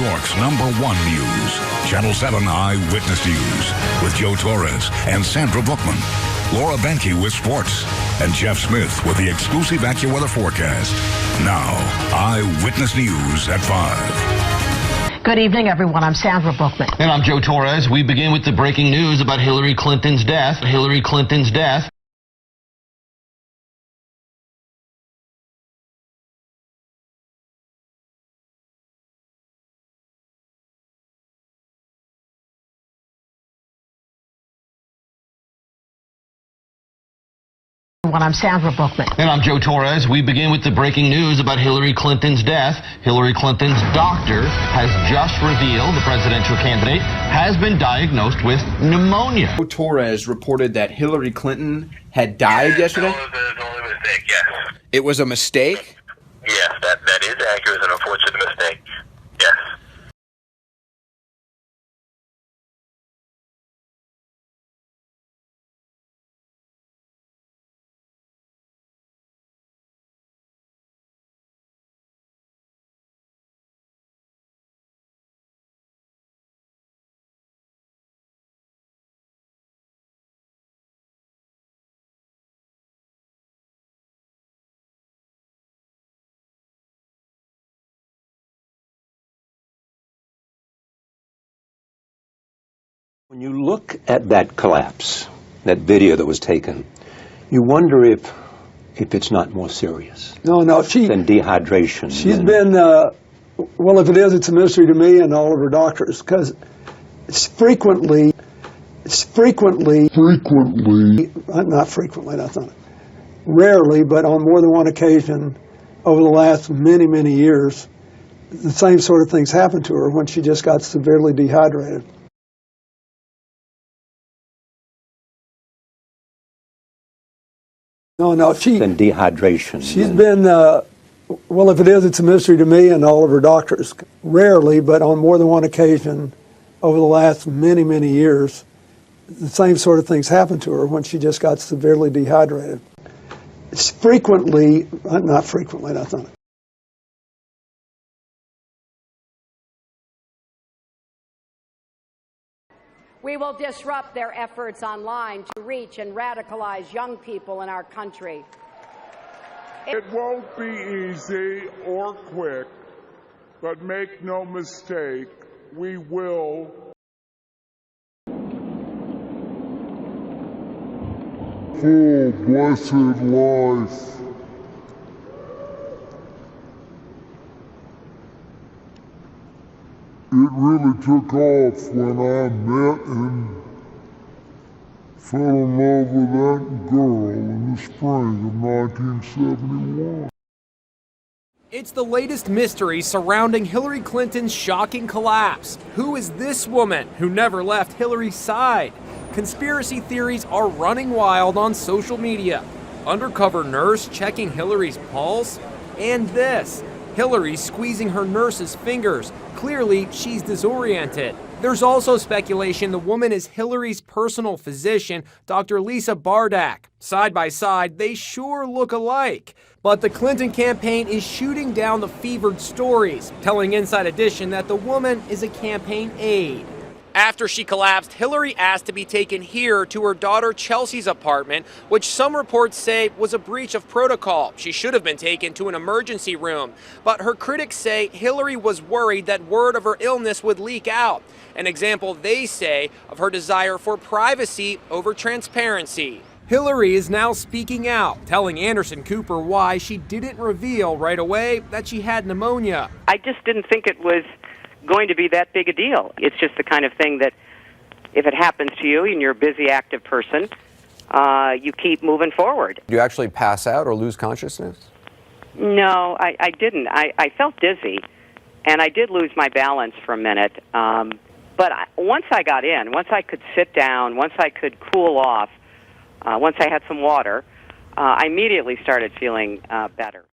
York's #1 news, Channel 7 Eyewitness News, with Joe Torres and Sandra Bookman, Laura Benke with sports, and Jeff Smith with the exclusive AccuWeather forecast. Now, Eyewitness News at 5. Good evening, everyone. I'm Sandra Bookman. And I'm Joe Torres. We begin with the breaking news about Hillary Clinton's death. Hillary Clinton's death. I'm Sandra Bookman. And I'm Joe Torres. We begin with the breaking news about Hillary Clinton's death. Hillary Clinton's doctor has just revealed the presidential candidate has been diagnosed with pneumonia. Joe Torres reported that Hillary Clinton had died yesterday. It was only a mistake, yes. It was a mistake? Yes, that is accurate. It's an unfortunate mistake. Yes. When you look at that collapse, that video that was taken, you wonder if it's not more serious. No, than dehydration. She's been, well, if it is, it's a mystery to me and all of her doctors, because it's frequently, not frequently, that's not it, rarely, but on more than one occasion over the last many, many years, the same sort of things happened to her when she just got severely dehydrated. No, than dehydration. She's been, well, if it is, it's a mystery to me and all of her doctors. Rarely, but on more than one occasion over the last many, many years, the same sort of things happened to her when she just got severely dehydrated. It's frequently, not frequently, that's not it. We will disrupt their efforts online to reach and radicalize young people in our country. It won't be easy or quick, but make no mistake, we will. Full blessed life. It really took off when I met and fell in love with that girl in the spring of 1971. It's the latest mystery surrounding Hillary Clinton's shocking collapse. Who is this woman who never left Hillary's side? Conspiracy theories are running wild on social media. Undercover nurse checking Hillary's pulse? And this, Hillary squeezing her nurse's fingers. Clearly, she's disoriented. There's also speculation the woman is Hillary's personal physician, Dr. Lisa Bardak. Side by side, they sure look alike. But the Clinton campaign is shooting down the fevered stories, telling Inside Edition that the woman is a campaign aide. After she collapsed, Hillary asked to be taken here to her daughter Chelsea's apartment, which some reports say was a breach of protocol. She should have been taken to an emergency room. But her critics say Hillary was worried that word of her illness would leak out. An example, they say, of her desire for privacy over transparency. Hillary is now speaking out, telling Anderson Cooper why she didn't reveal right away that she had pneumonia. I just didn't think it was going to be that big a deal. It's just the kind of thing that if it happens to you and you're a busy, active person, you keep moving forward. Do you actually pass out or lose consciousness? No, I didn't. I felt dizzy, and I did lose my balance for a minute. But once I got in, once I could sit down, once I could cool off, once I had some water, I immediately started feeling better.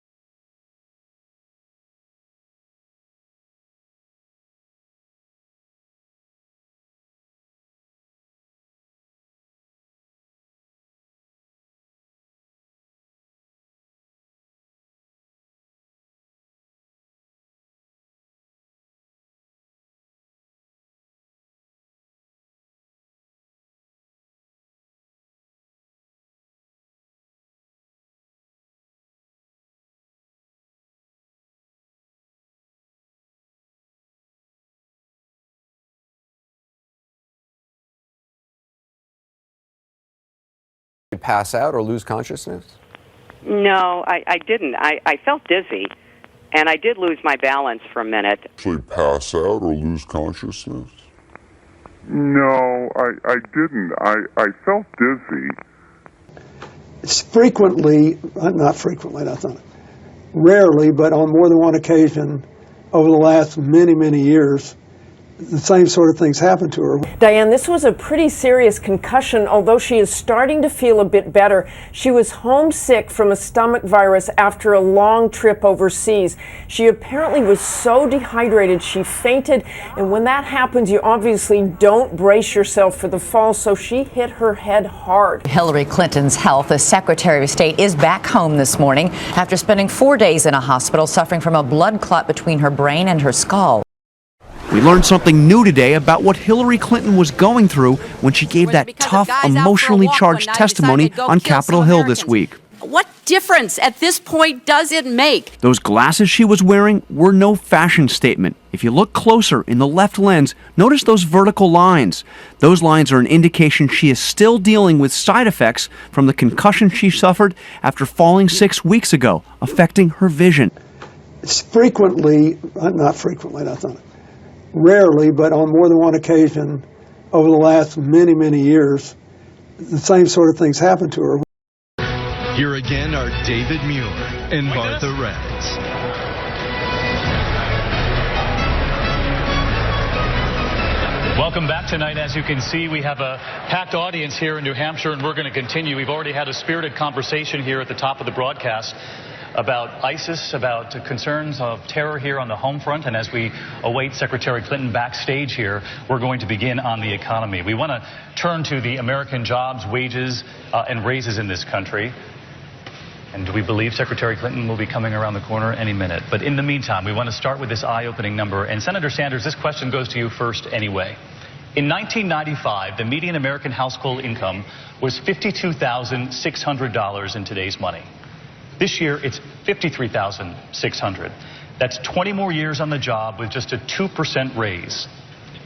Pass out or lose consciousness? No, I didn't. I felt dizzy, and I did lose my balance for a minute. Actually pass out or lose consciousness? No, I didn't. I felt dizzy. It's frequently, not frequently, that's not it. Rarely, but on more than one occasion over the last many, many years, the same sort of things happened to her. Diane, this was a pretty serious concussion, although she is starting to feel a bit better. She was homesick from a stomach virus after a long trip overseas. She apparently was so dehydrated she fainted, and when that happens, you obviously don't brace yourself for the fall, so she hit her head hard. Hillary Clinton's health, the Secretary of State, is back home this morning after spending 4 days in a hospital suffering from a blood clot between her brain and her skull. We learned something new today about what Hillary Clinton was going through when she gave that tough, emotionally charged testimony on Capitol Hill this week. What difference at this point does it make? Those glasses she was wearing were no fashion statement. If you look closer in the left lens, notice those vertical lines. Those lines are an indication she is still dealing with side effects from the concussion she suffered after falling 6 weeks ago, affecting her vision. It's frequently, not frequently, that's not it. Rarely, but on more than one occasion over the last many, many years, the same sort of things happened to her. Here again are David Muir and Martha Raddatz. Welcome back tonight. As you can see, we have a packed audience here in New Hampshire, and we're going to continue. We've already had a spirited conversation here at the top of the broadcast about ISIS, about concerns of terror here on the home front. And as we await Secretary Clinton backstage here, we're going to begin on the economy. We want to turn to the American jobs, wages, and raises in this country. And do we believe Secretary Clinton will be coming around the corner any minute? But in the meantime, we want to start with this eye-opening number. And Senator Sanders, this question goes to you first anyway. In 1995, the median American household income was $52,600 in today's money. This year, it's $53,600. That's 20 more years on the job with just a 2% raise.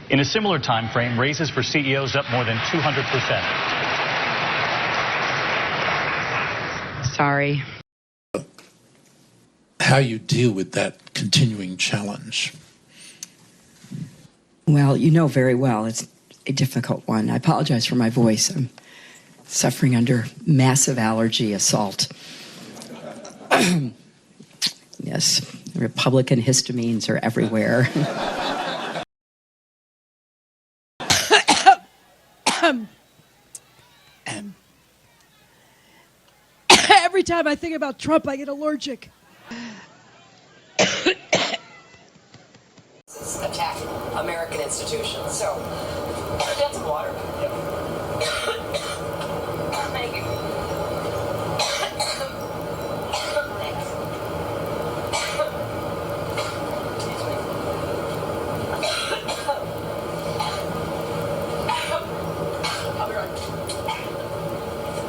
In a similar time frame, raises for CEOs up more than 200%. Sorry. How you deal with that continuing challenge? Well, you know very well it's a difficult one. I apologize for my voice. I'm suffering under massive allergy assault. Yes, Republican histamines are everywhere. Every time I think about Trump, I get allergic. Attack American institutions. So, get some water. Thank you.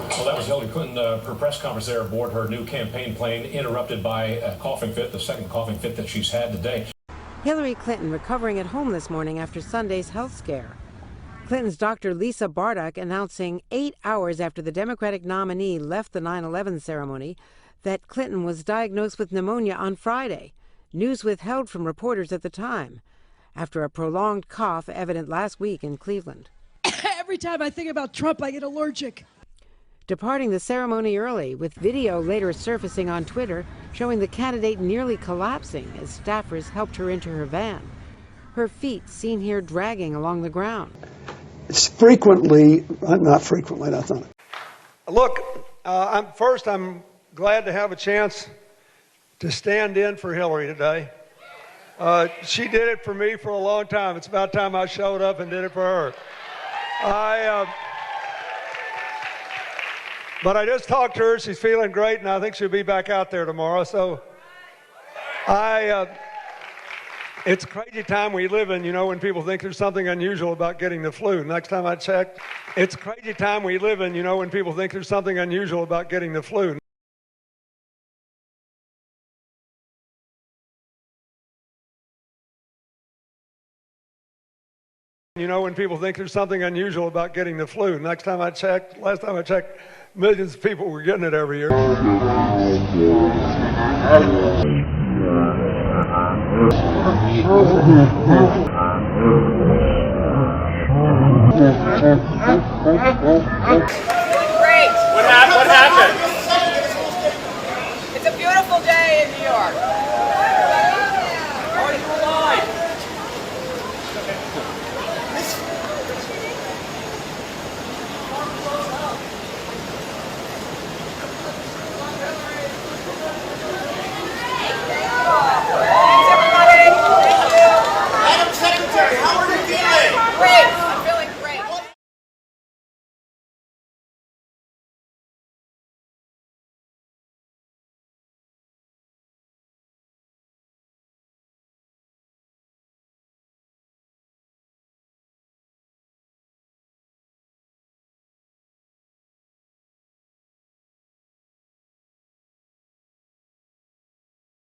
Well, that was Hillary Clinton, her press conference there aboard her new campaign plane, interrupted by a coughing fit, the second coughing fit that she's had today. Hillary Clinton recovering at home this morning after Sunday's health scare. Clinton's doctor Lisa Bardock announcing 8 hours after the Democratic nominee left the 9/11 ceremony that Clinton was diagnosed with pneumonia on Friday. News withheld from reporters at the time after a prolonged cough evident last week in Cleveland. Every time I think about Trump, I get allergic. Departing the ceremony early, with video later surfacing on Twitter showing the candidate nearly collapsing as staffers helped her into her van. Her feet seen here dragging along the ground. It's frequently, not frequently, that's not it. Look, I'm glad to have a chance to stand in for Hillary today. She did it for me for a long time. It's about time I showed up and did it for her. But I just talked to her. She's feeling great, and I think she'll be back out there tomorrow. So it's a crazy time we live in, when people think there's something unusual about getting the flu. Next time I checked, it's a crazy time we live in, when people think there's something unusual about getting the flu. When people think there's something unusual about getting the flu. Last time I checked, millions of people were getting it every year.